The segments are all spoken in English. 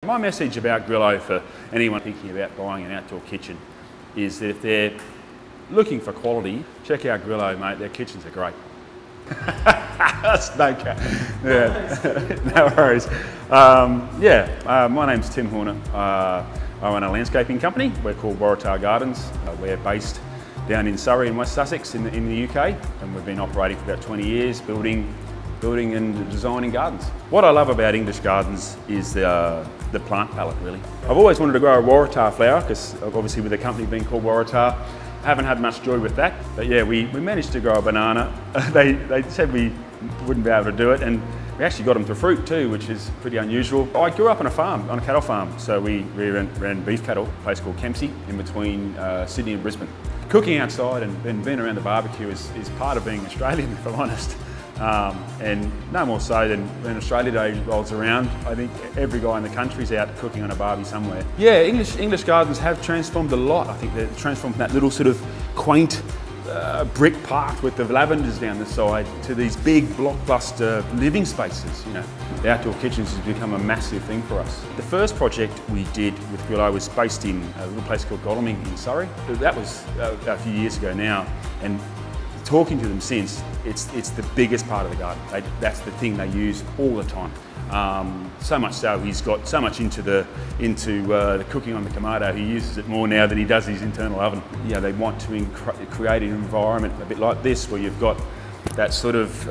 My message about Grillo for anyone thinking about buying an outdoor kitchen is that if they're looking for quality, check out Grillo, mate. Their kitchens are great. That's no worries. My name's Tim Horner. I run a landscaping company. We're called Grillo'D Gardens. We're based down in Surrey in West Sussex in the UK, and we've been operating for about 20 years building and designing gardens. What I love about English gardens is the plant palette, really. I've always wanted to grow a waratah flower, because obviously with the company being called Waratah, haven't had much joy with that. But yeah, we managed to grow a banana. They said we wouldn't be able to do it, and we actually got them to fruit too, which is pretty unusual. I grew up on a farm, on a cattle farm, so we ran beef cattle, a place called Kempsey, in between Sydney and Brisbane. Cooking outside and being around the barbecue is part of being Australian, if I'm honest. And no more so than when Australia Day rolls around. I think every guy in the country's out cooking on a barbie somewhere. Yeah, English gardens have transformed a lot. I think they've transformed from that little sort of quaint brick park with the lavenders down the side to these big blockbuster living spaces. You know, the outdoor kitchens has become a massive thing for us. The first project we did with Grillo was based in a little place called Godalming in Surrey. That was a few years ago now, and talking to them since, it's the biggest part of the garden. That's the thing they use all the time. So much so he's got so much into the cooking on the Kamado, he uses it more now than he does his internal oven. Yeah, they want to create an environment a bit like this, where you've got that sort of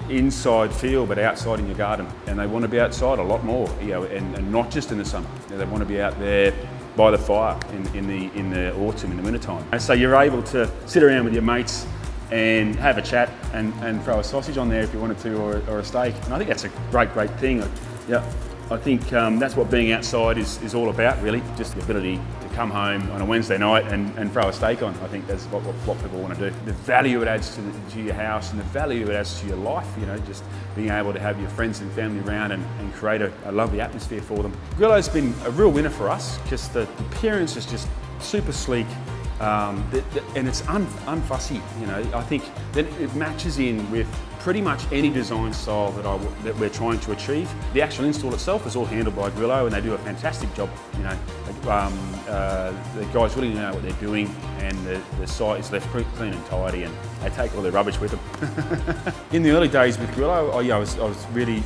inside feel but outside in your garden, and they want to be outside a lot more, you know, and not just in the summer. You know, they want to be out there by the fire in the autumn, in the winter time. And so you're able to sit around with your mates and have a chat and throw a sausage on there if you wanted to, or a steak. And I think that's a great thing. Yeah, I think that's what being outside is all about, really. Just the ability to come home on a Wednesday night and throw a steak on. I think that's what people want to do. The value it adds to your house, and the value it adds to your life, you know, just being able to have your friends and family around and create a lovely atmosphere for them. Grillo's been a real winner for us, because the appearance is just super sleek. And it's unfussy, you know. I think that it matches in with pretty much any design style that we're trying to achieve. The actual install itself is all handled by Grillo, and they do a fantastic job. You know, the guys really know what they're doing, and the site is left clean and tidy, and they take all their rubbish with them. In the early days with Grillo, I was really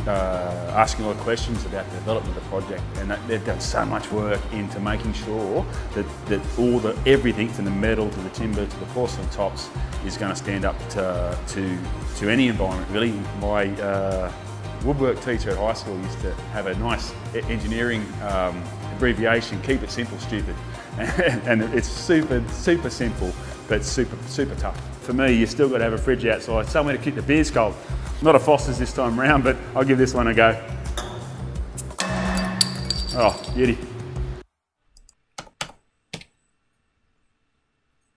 asking a lot of questions about the development of the project, and they've done so much work into making sure that everything from the metal to the timber to the porcelain tops is going to stand up to any environment, really. My woodwork teacher at high school used to have a nice engineering abbreviation: keep it simple, stupid. And it's super simple, but super tough. For me, you still got to have a fridge outside, somewhere to keep the beers cold. Not a Foster's this time round, but I'll give this one a go. Oh, beauty.